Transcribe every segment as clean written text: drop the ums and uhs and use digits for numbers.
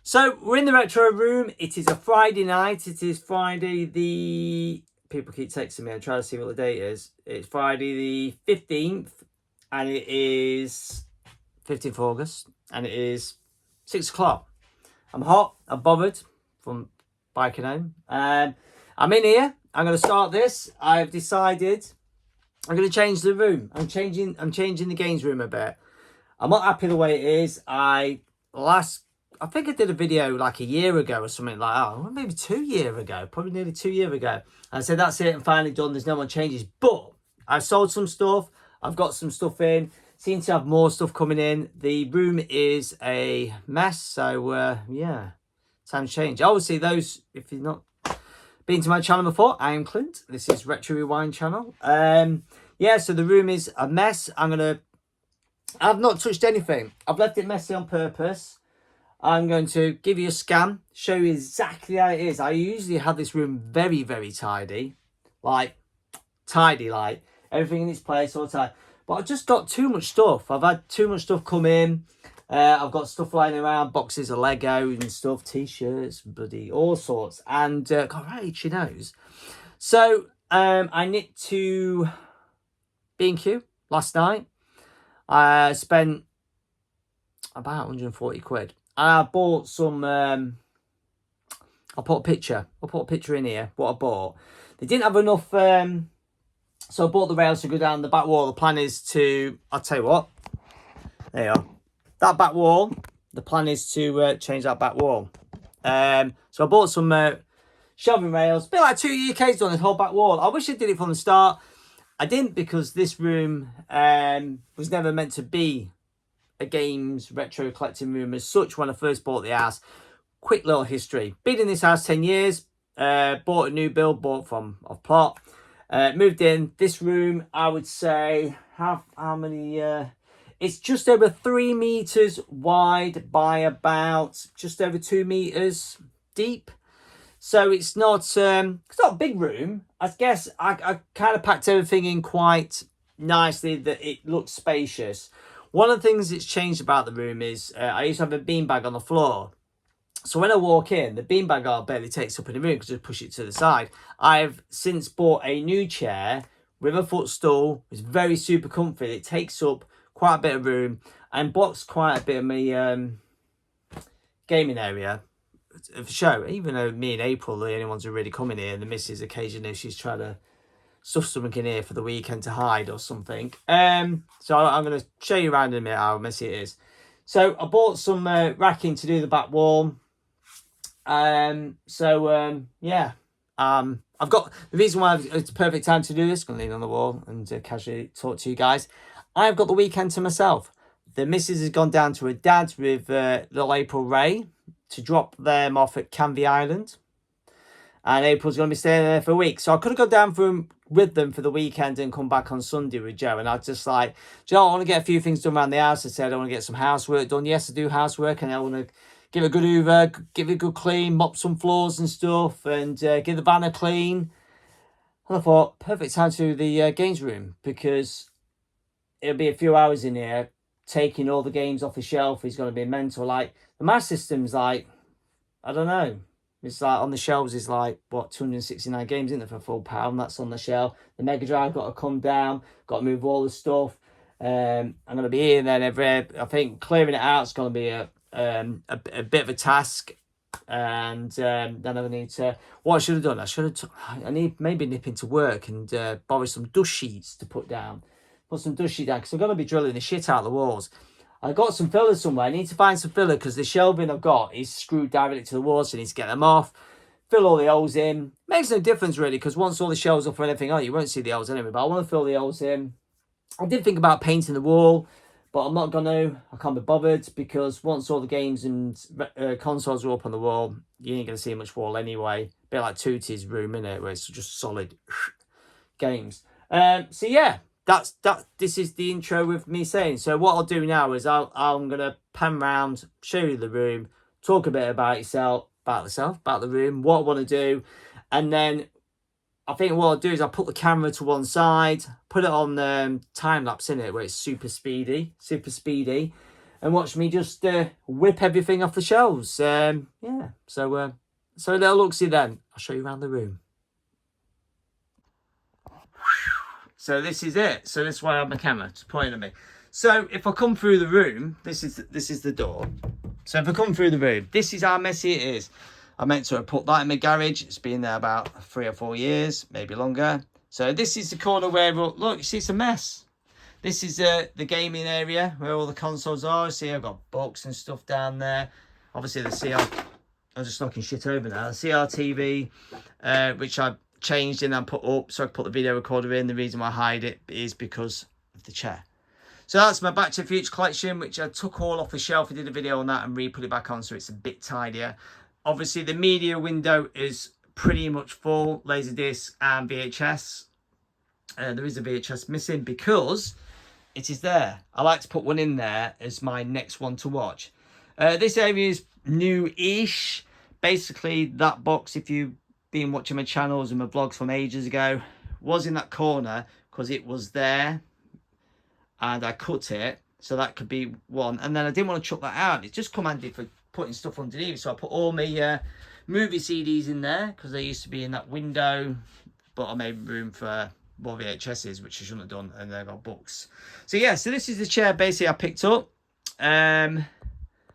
So we're in the retro room. It is a Friday night. It is Friday the... People keep texting me. I'm trying to see what the date is. It's Friday the 15th. And it is 15th of August. And it is 6 o'clock. I'm hot. I'm bothered from biking home. I'm in here. I'm going to start this. I've decided I'm going to change the room. I'm changing the games room a bit. I'm not happy the way it is. I think I did a video like a year ago or something like that. Or maybe 2 years ago. Probably nearly 2 years ago. I said, that's it. I'm finally done. There's no more changes. But I've sold some stuff. I've got some stuff in. Seem to have more stuff coming in. The room is a mess. So, yeah. Time to change. Obviously, those, if you've not been to my channel before, I am Clint. This is RetroRewind channel. Yeah, so the room is a mess. I've not touched anything. I've left it messy on purpose. I'm going to give you a scan, show you exactly how it is. I usually have this room very, very tidy. Like, everything in its place all the time. But I've just got too much stuff. I've had too much stuff come in. I've got stuff lying around, boxes of Lego and stuff, t-shirts, bloody all sorts. And, God, right, itchy nose. So, I nipped to B&Q last night. I spent about 140 quid. And I bought some, I'll put a picture in here, what I bought. They didn't have enough, so I bought the rails to go down the back wall. The plan is to, I'll tell you what, there you are. That back wall, the plan is to change that back wall. So I bought some shelving rails, a bit like 2UK's done this whole back wall. I wish I did it from the start. I didn't, because this room was never meant to be a games retro collecting room as such when I first bought the house. Quick little history. Been in this house 10 years. Bought a new build, bought from off plot. Moved in. This room, I would say, how many... it's just over 3 meters wide by about just over 2 meters deep. So it's not a big room. I guess I kind of packed everything in quite nicely that it looks spacious. One of the things that's changed about the room is I used to have a beanbag on the floor. So when I walk in, the beanbag barely takes up in the room because I just push it to the side. I've since bought a new chair with a footstool. It's very super comfy. It takes up quite a bit of room and blocks quite a bit of my gaming area of show. Even though me and April are the only ones who really come in here, and the missus occasionally she's trying to stuff something in here for the weekend to hide or something. So I'm going to show you around in a minute how messy it is. So I bought some racking to do the back wall. Yeah. I've got the reason why it's a perfect time to do this. I'm going to lean on the wall and casually talk to you guys. I've got the weekend to myself. The missus has gone down to her dad's with little April Ray to drop them off at Canvey Island. And April's going to be staying there for a week. So I could have gone down with them for the weekend and come back on Sunday with Joe. And I just like, do you know, I want to get a few things done around the house. I said I want to get some housework done. Yes, I do housework. And I want to give it a good hoover, give it a good clean, mop some floors and stuff. And give the van a clean. And I thought, perfect time to do the games room. Because it'll be a few hours in here. Taking all the games off the shelf is going to be mental. Like, the mass system's like, I don't know. It's like on the shelves is like, what, 269 games, isn't it, for full pound? That's on the shelf. The Mega Drive got to come down, got to move all the stuff. I'm going to be here and then I think clearing it out is going to be a bit of a task. And then I need to, what I should have done, I need maybe nip into work and borrow some dust sheets to put down. Put some dust sheet down, because I'm going to be drilling the shit out of the walls. I got some fillers somewhere. I need to find some filler because the shelving I've got is screwed directly to the wall, so I need to get them off. Fill all the holes in. Makes no difference really, because once all the shelves up and everything, you won't see the holes anyway. But I want to fill the holes in. I did think about painting the wall, but I'm not going to. I can't be bothered, because once all the games and consoles are up on the wall, you ain't going to see much wall anyway. A bit like Tootie's room, innit, where it's just solid games. So yeah. This is the intro with me saying. So what I'll do now is I'm gonna pan round, show you the room, talk a bit about the room, what I want to do, and then I think what I'll do is I'll put the camera to one side, put it on time lapse in it where it's super speedy, and watch me just whip everything off the shelves. Yeah, so so a little look-see then. I'll show you around the room. So this is it. So this is why I have my camera just pointing at me. So if I come through the room, this is the door. So if I come through the room, this is how messy it is. I meant to have put that in my garage. It's been there about 3 or 4 years, maybe longer. So this is the corner where, look, you see it's a mess. This is the gaming area where all the consoles are. See, I've got books and stuff down there. Obviously the CR, I'm just knocking shit over now. The CRTV, which I changed and then put up so I could put the video recorder in. The reason why I hide it is because of the chair. So that's my Back to the Future collection, which I took all off the shelf. I did a video on that and re-put it back on so it's a bit tidier. Obviously, the media window is pretty much full, Laserdisc and VHS. There is a VHS missing because it is there. I like to put one in there as my next one to watch. This area is new-ish. Basically, that box, if you've been watching my channels and my vlogs from ages ago, was in that corner because it was there. And I cut it, so that could be one. And then I didn't want to chuck that out. It's just come handy for putting stuff underneath. So I put all my movie CDs in there because they used to be in that window. But I made room for more VHSs, which I shouldn't have done. And then I got books. So yeah, so this is the chair basically I picked up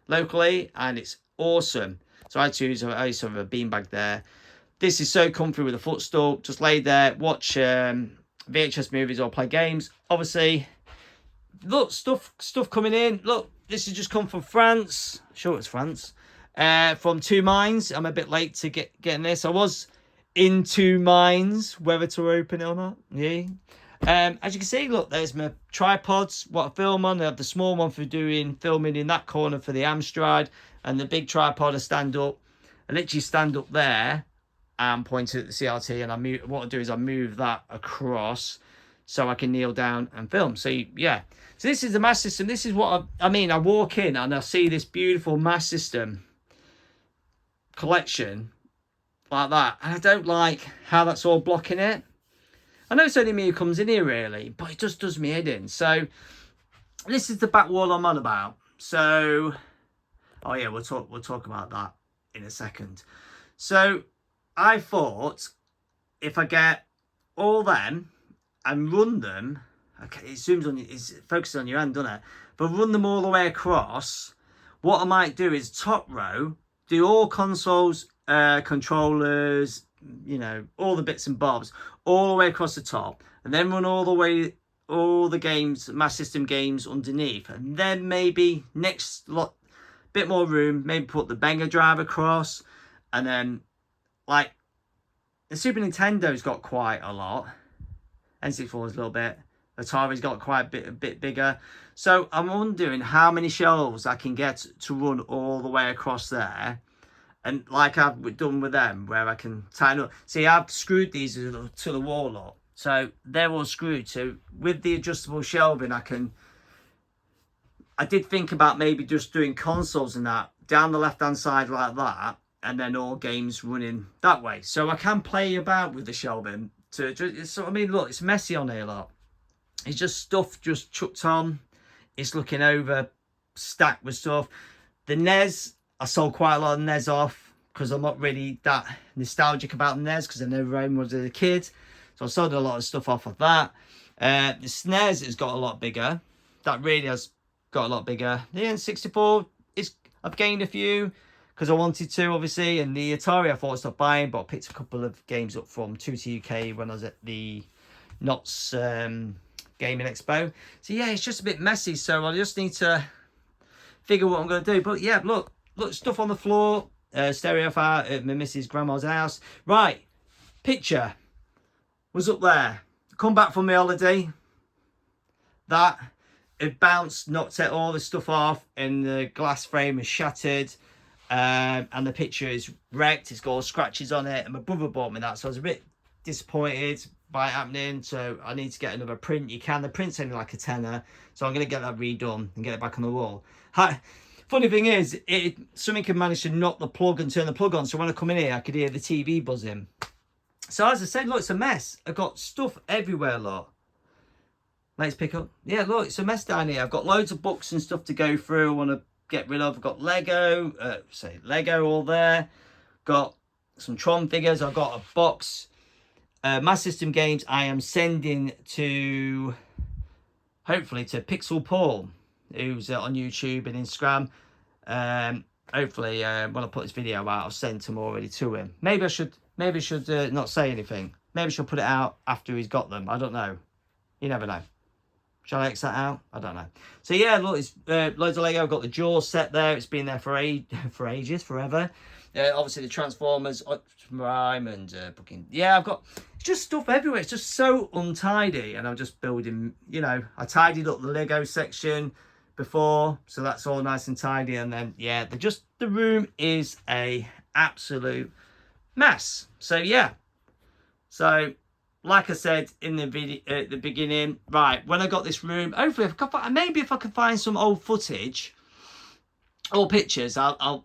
locally. And it's awesome. So I used to have a beanbag there. This is so comfy with a footstool. Just lay there, watch VHS movies or play games. Obviously... Look, stuff coming in. Look, this has just come from France. Sure, it's France. From Two Minds. I'm a bit late to getting this. I was in Two Minds, whether to open it or not. Yeah. As you can see, look, there's my tripods. What I film on. I have the small one for doing filming in that corner for the Amstrad, and the big tripod I stand up. I literally stand up there and point at the CRT, and what I do is I move that across so I can kneel down and film. So yeah. So this is the mass system. This is what I mean. I walk in and I see this beautiful mass system collection like that. And I don't like how that's all blocking it. I know it's only me who comes in here really, but it just does me head in. So this is the back wall I'm on about. So, oh yeah, we'll talk about that in a second. So I thought if I get all them and run them, okay, it zooms on, it focuses on your hand, doesn't it? But run them all the way across. What I might do is top row, do all consoles, controllers, you know, all the bits and bobs, all the way across the top, and then run all the games, mass system games underneath, and then maybe next lot, bit more room, maybe put the Mega Drive across, and then like the Super Nintendo's got quite a lot. N64 is a little bit. Atari's got quite a bit bigger. So I'm wondering how many shelves I can get to run all the way across there. And like I've done with them, where I can tighten up. See, I've screwed these to the wall up. So they're all screwed. So with the adjustable shelving, I did think about maybe just doing consoles and that down the left-hand side like that. And then all games running that way. So I can play about with the shelving. So I mean, look, it's messy on here, look. It's just stuff just chucked on. It's looking over, stacked with stuff. The NES, I sold quite a lot of NES off because I'm not really that nostalgic about NES because I never owned one as a kid. So I sold a lot of stuff off of that. The SNES has got a lot bigger. That really has got a lot bigger. The N64, I've gained a few because I wanted to, obviously. And the Atari, I thought I stopped buying, but I picked a couple of games up from 2T UK when I was at the Knott's Gaming Expo. So yeah, it's just a bit messy. So I just need to figure what I'm going to do. But yeah, look, stuff on the floor. Stereo fire at my missus' grandma's house. Right, picture was up there. Come back from my holiday. That it bounced, knocked all the stuff off, and the glass frame is shattered. And the picture is wrecked. It's got all scratches on it, and my brother bought me that, so I was a bit disappointed by it happening. So I need to get another print. The print's only like a tenner, so I'm going to get that redone and get it back on the wall. Funny thing is, something can manage to knock the plug and turn the plug on, so when I come in here I could hear the TV buzzing. So as I said, look, it's a mess. I've got stuff everywhere, look. Let's pick up. Yeah, look, it's a mess down here. I've got loads of books and stuff to go through. I want to get rid of. I've got Lego, Lego all there. Got some Tron figures. I've got a box. My system games I am sending to, hopefully, to Pixel Paul, who's on YouTube and Instagram. Hopefully, when I put this video out, I'll send them already to him. Maybe I should not say anything. Maybe I should put it out after he's got them. I don't know. You never know. Shall I X that out? I don't know. So yeah, look, it's loads of Lego. I've got the Jaws set there. It's been there for ages, forever. Obviously the Transformers, Prime and booking. Yeah, I've got, it's just stuff everywhere. It's just so untidy, and I'm just building. You know, I tidied up the Lego section before, so that's all nice and tidy. And then yeah, the room is a absolute mess. So yeah, so. Like I said in the video at the beginning, right, when I got this room, hopefully if I can find some old footage or pictures, I'll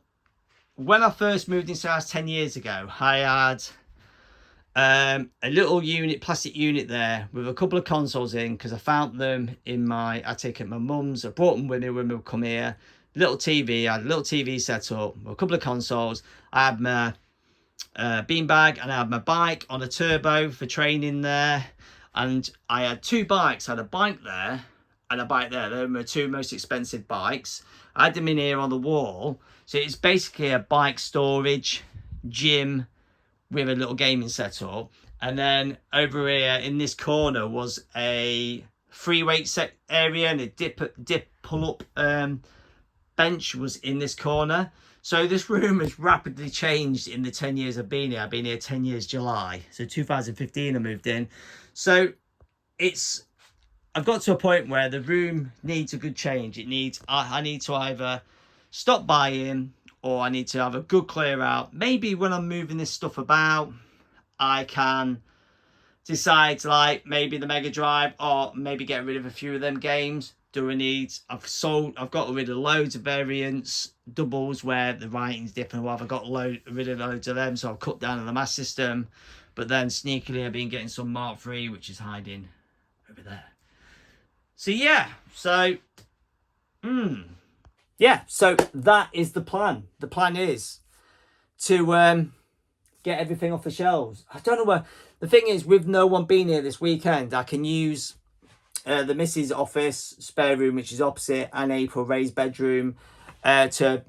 when I first moved into the house 10 years ago, I had a little unit, plastic unit there with a couple of consoles in, because I found them in my attic at my mum's. I brought them with me when we would come here. Little TV, I had a little TV set up, a couple of consoles. I had my beanbag, and I had my bike on a turbo for training there, and I had two bikes. I had a bike there and a bike there. They were my two most expensive bikes. I had them in here on the wall, so it's basically a bike storage gym with a little gaming setup. And then over here in this corner was a free weight set area, and a dip pull up bench was in this corner. So this room has rapidly changed in the 10 years I've been here. I've been here 10 years July. So 2015 I moved in. So I've got to a point where the room needs a good change. I need to either stop buying, or I need to have a good clear out. Maybe when I'm moving this stuff about, I can decide to, like, maybe the Mega Drive, or maybe get rid of a few of them games. Do I need? I've got rid of loads of variants, doubles where the writing's different. Well, I've got rid of loads of them, so I've cut down on the mass system. But then sneakily, I've been getting some Mark III, which is hiding over there. So yeah, so yeah, so that is the plan. The plan is to get everything off the shelves. I don't know where. The thing is, with no one being here this weekend, I can use the missus' office, spare room, which is opposite, and April Ray's bedroom, to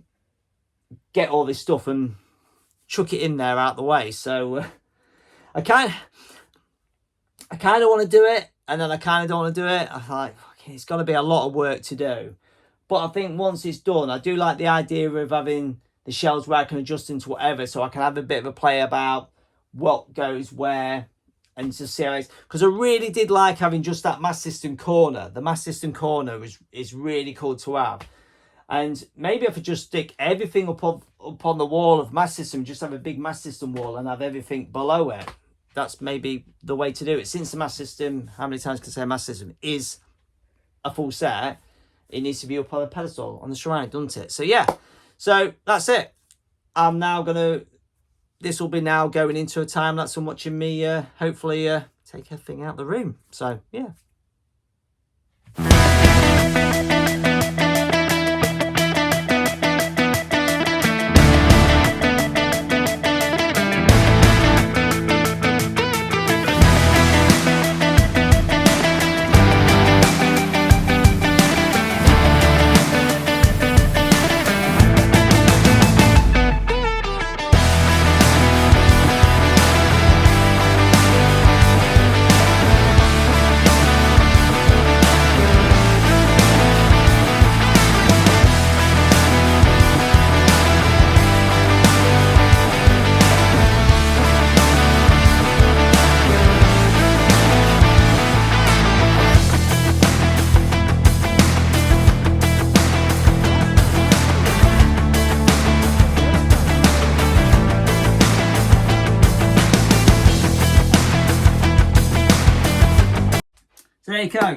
get all this stuff and chuck it in there out the way. So I kind of want to do it, and then I kind of don't want to do it. I'm like, okay, it's got to be a lot of work to do. But I think once it's done, I do like the idea of having the shelves where I can adjust into whatever, so I can have a bit of a play about what goes where. And to see how it's, because I really did like having just that mass system corner. The mass system corner is really cool to have. And maybe if I just stick everything up on the wall of mass system, just have a big mass system wall and have everything below it. That's maybe the way to do it. Since the mass system, how many times can I say mass system, is a full set, it needs to be up on a pedestal on the shrine, doesn't it? So yeah, so that's it. I'm now going to, this will be now going into a time lapse and watching me hopefully take everything out of the room. So yeah.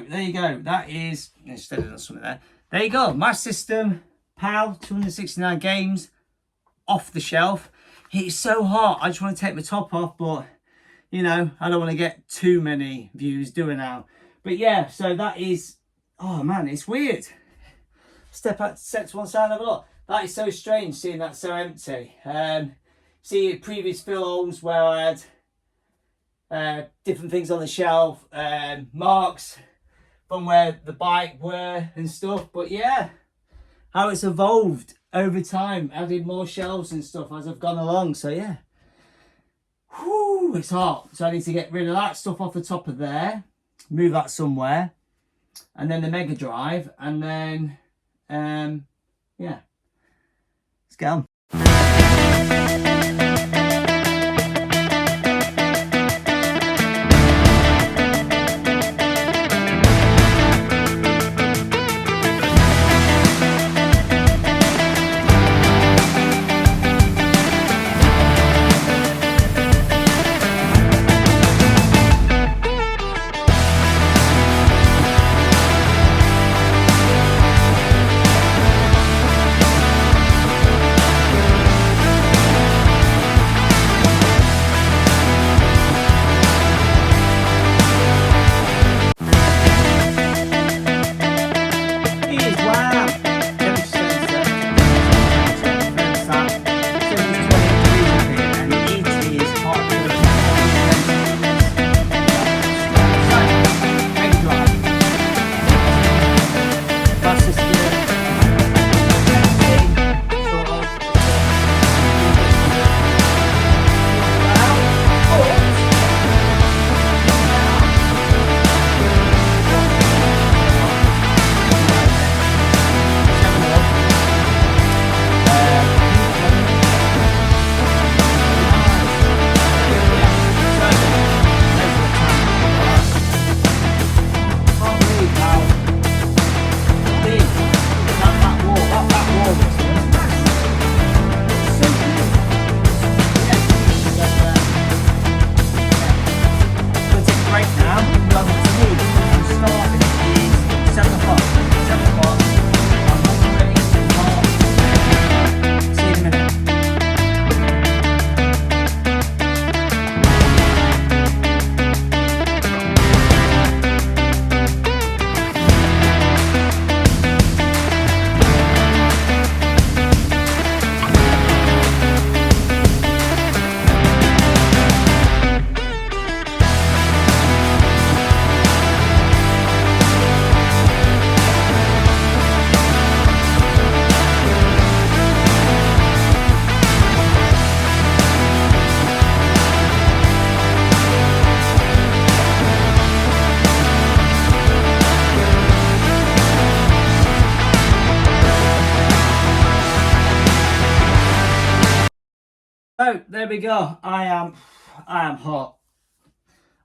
There you go. That is, instead of something there you go. My system, PAL, 269 games, off the shelf. It's so hot. I just want to take my top off, but you know, I don't want to get too many views doing now. But yeah, so that is, oh man, it's weird. Step to one side and have a look. That is so strange seeing that so empty. See previous fill holes where I had different things on the shelf, marks from where the bike were and stuff. But yeah, how it's evolved over time, added more shelves and stuff as I've gone along. So yeah, whew, it's hot. So I need to get rid of that stuff off the top of there, move that somewhere, and then the Mega Drive, and then yeah, let's get on. So there we go. I am hot.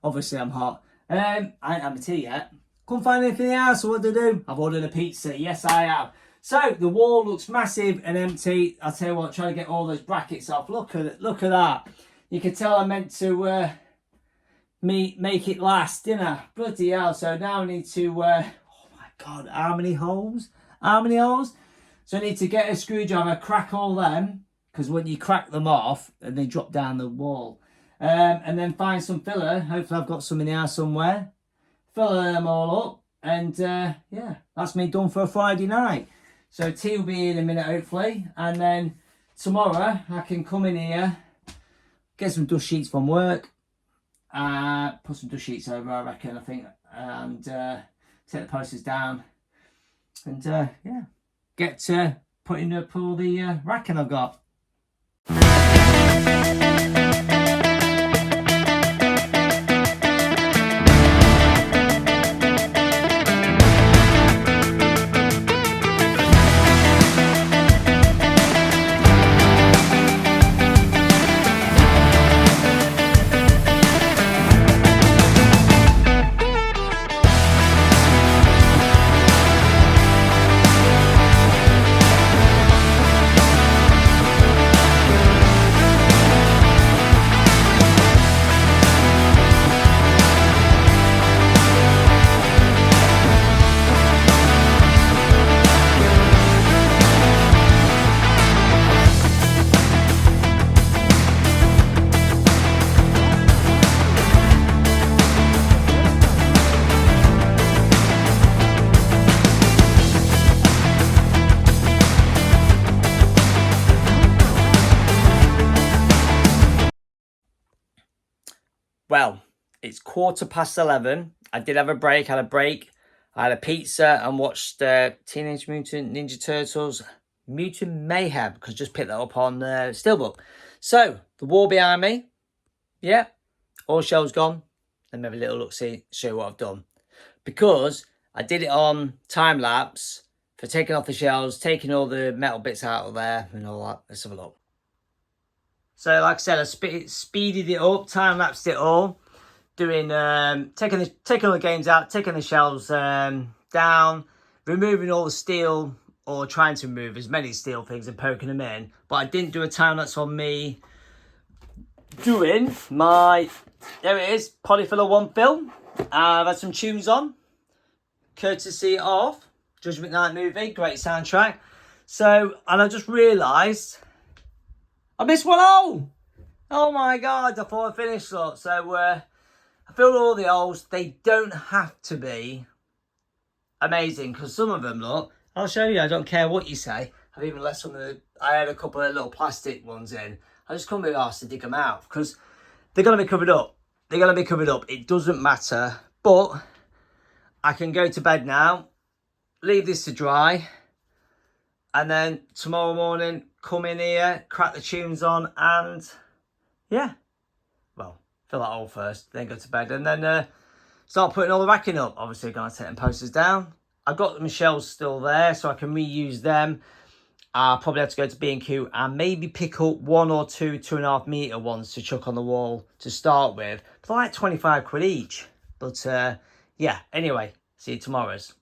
Obviously I'm hot. I ain't had my tea yet. Couldn't find anything else, so what to do? I've ordered a pizza. Yes, I have. So the wall looks massive and empty. I'll tell you what, trying to get all those brackets off. Look at it. Look at that. You can tell I meant to make it last, didn't I? Bloody hell. So now I need to oh my god, how many holes? How many holes? So I need to get a screwdriver, crack all them, because when you crack them off, and they drop down the wall. And then find some filler. Hopefully I've got some in there somewhere. Fill them all up. And yeah, that's me done for a Friday night. So tea will be in a minute, hopefully. And then tomorrow I can come in here, get some dust sheets from work. Put some dust sheets over, I reckon, I think. And take the posters down. And yeah, get putting up all the racking I've got. Well, it's 11:15. I did have a break. I had a break. I had a pizza and watched Teenage Mutant Ninja Turtles Mutant Mayhem, because I just picked that up on Steelbook. So, the wall behind me, yeah, all shelves gone. Let me have a little look, show you what I've done. Because I did it on time lapse for taking off the shelves, taking all the metal bits out of there and all that. Let's have a look. So, like I said, I speeded it up, time lapsed it all, doing taking all the games out, taking the shelves down, removing all the steel, or trying to remove as many steel things and poking them in. But I didn't do a time lapse on me doing my, there it is, Polyfiller 1 film. I've had some tunes on, courtesy of Judgment Night movie, great soundtrack. So, and I just realised I missed one hole. Oh my God, I thought I finished that. So, I filled all the holes. They don't have to be amazing, because some of them, look, I'll show you, I don't care what you say. I've even let some of the, I had a couple of little plastic ones in. I just couldn't be asked to dig them out, because they're going to be covered up. They're going to be covered up. It doesn't matter. But I can go to bed now, leave this to dry, and then tomorrow morning come in here, crack the tunes on, and yeah, well, fill that hole first, then go to bed, and then start putting all the racking up. Obviously, going to take them posters down. I've got my shelves still there, so I can reuse them. I'll probably have to go to B&Q and maybe pick up 1 or 2 2.5 metre ones to chuck on the wall to start with. They're like 25 quid each. But yeah, anyway, see you tomorrow's.